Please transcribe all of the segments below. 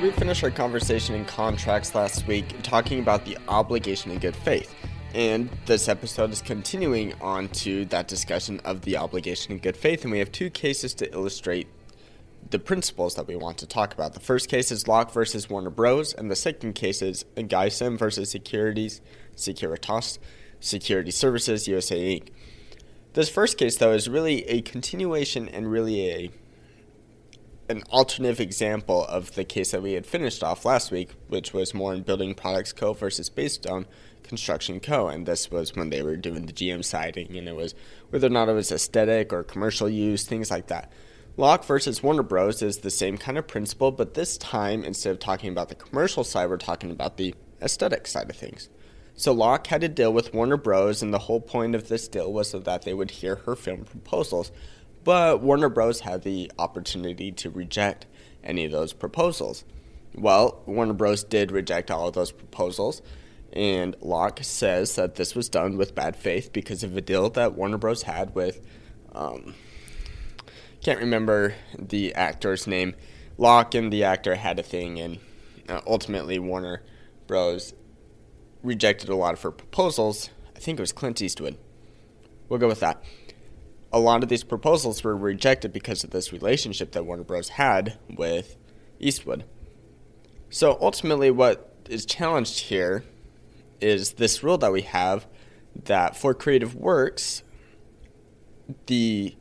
we finished our conversation in contracts last week talking about the obligation in good faith. And this episode is continuing on to that discussion of the obligation in good faith. And we have two cases to illustrate the principles that we want to talk about. The first case is Locke versus Warner Bros. And the second case is Geisem versus Securitas Security Services USA Inc. This first case, though, is really a continuation and really an alternative example of the case that we had finished off last week, which was more in Building Products Co. versus Basestone Construction Co. And this was when they were doing the GM siding, and it was whether or not it was aesthetic or commercial use, things like that. Locke versus Warner Bros. Is the same kind of principle, but this time, instead of talking about the commercial side, we're talking about the aesthetic side of things. So Locke had a deal with Warner Bros., and the whole point of this deal was so that they would hear her film proposals. But Warner Bros. Had the opportunity to reject any of those proposals. Well, Warner Bros. Did reject all of those proposals, and Locke says that this was done with bad faith because of a deal that Warner Bros. Had with, can't remember the actor's name. Locke and the actor had a thing, and ultimately Warner Bros. Rejected a lot of her proposals. I think it was Clint Eastwood. We'll go with that. A lot of these proposals were rejected because of this relationship that Warner Bros. Had with Eastwood. So ultimately what is challenged here is this rule that we have that for creative works, the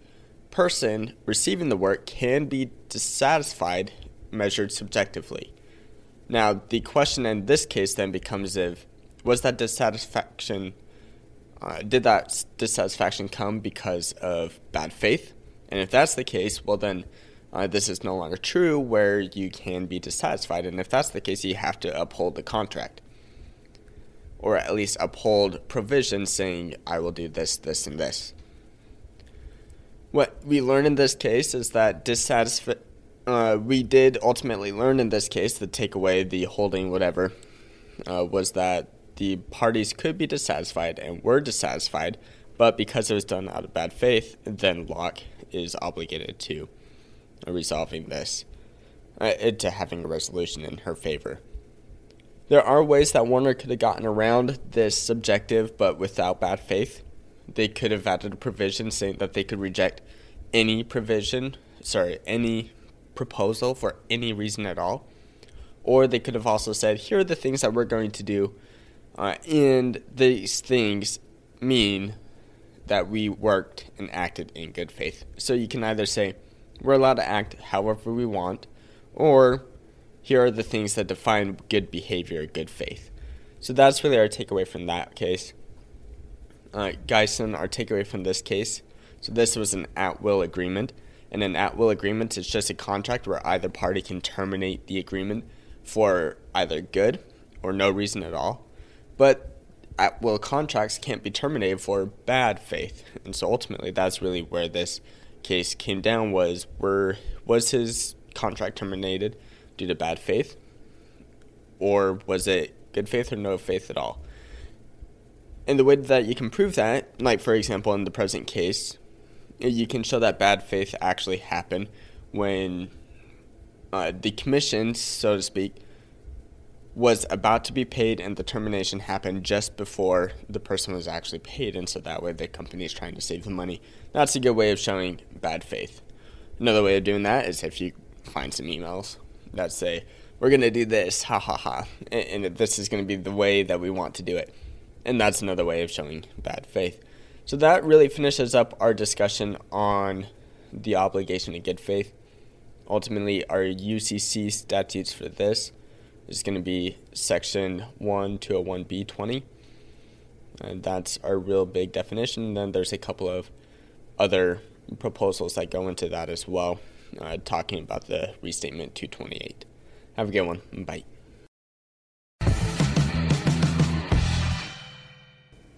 person receiving the work can be dissatisfied, measured subjectively. Now, the question in this case then becomes was that dissatisfaction, did that dissatisfaction come because of bad faith? And if that's the case, well then this is no longer true where you can be dissatisfied. And if that's the case, you have to uphold the contract. Or at least uphold provisions saying, I will do this, this, and this. What we learn in this case is that we did ultimately learn in this case, the takeaway, the holding, whatever, was that the parties could be dissatisfied and were dissatisfied, but because it was done out of bad faith, then Locke is obligated to resolving this, to having a resolution in her favor. There are ways that Warner could have gotten around this subjective, but without bad faith. They could have added a provision saying that they could reject any proposal for any reason at all. Or they could have also said, here are the things that we're going to do, and these things mean that we worked and acted in good faith. So you can either say, we're allowed to act however we want, or here are the things that define good behavior, good faith. So that's really our takeaway from that case. Geisem, our takeaway from this case. So this was an at-will agreement. And an at-will agreement is just a contract where either party can terminate the agreement for either good or no reason at all. But at-will contracts can't be terminated for bad faith. And so ultimately that's really where this case came down was his contract terminated due to bad faith? Or was it good faith or no faith at all? And the way that you can prove that, like for example in the present case, you can show that bad faith actually happened when the commission, so to speak, was about to be paid and the termination happened just before the person was actually paid, and so that way the company is trying to save the money. That's a good way of showing bad faith. Another way of doing that is if you find some emails that say, we're going to do this, ha ha ha, and this is going to be the way that we want to do it. And that's another way of showing bad faith. So that really finishes up our discussion on the obligation of good faith. Ultimately, our UCC statutes for this is going to be section 1201B20. And that's our real big definition. And then there's a couple of other proposals that go into that as well, talking about the restatement 228. Have a good one. Bye.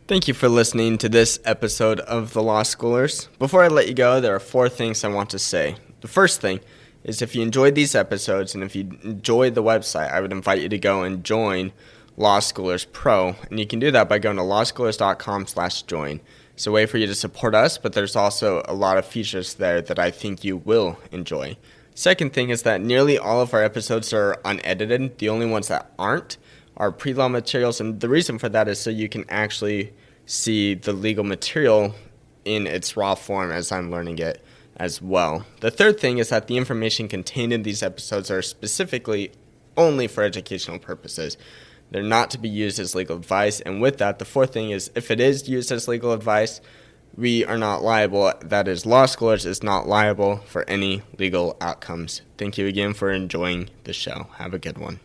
Thank you for listening to this episode of The Law Schoolers. Before I let you go, there are 4 things I want to say. The first thing is if you enjoyed these episodes and if you enjoyed the website, I would invite you to go and join Law Schoolers Pro. And you can do that by going to lawschoolers.com/join. It's a way for you to support us, but there's also a lot of features there that I think you will enjoy. Second thing is that nearly all of our episodes are unedited. The only ones that aren't are pre-law materials, and the reason for that is so you can actually see the legal material in its raw form as I'm learning it as well. The third thing is that the information contained in these episodes are specifically only for educational purposes. They're not to be used as legal advice, and with that, the fourth thing is if it is used as legal advice, we are not liable. That is, Law Schoolers is not liable for any legal outcomes. Thank you again for enjoying the show. Have a good one.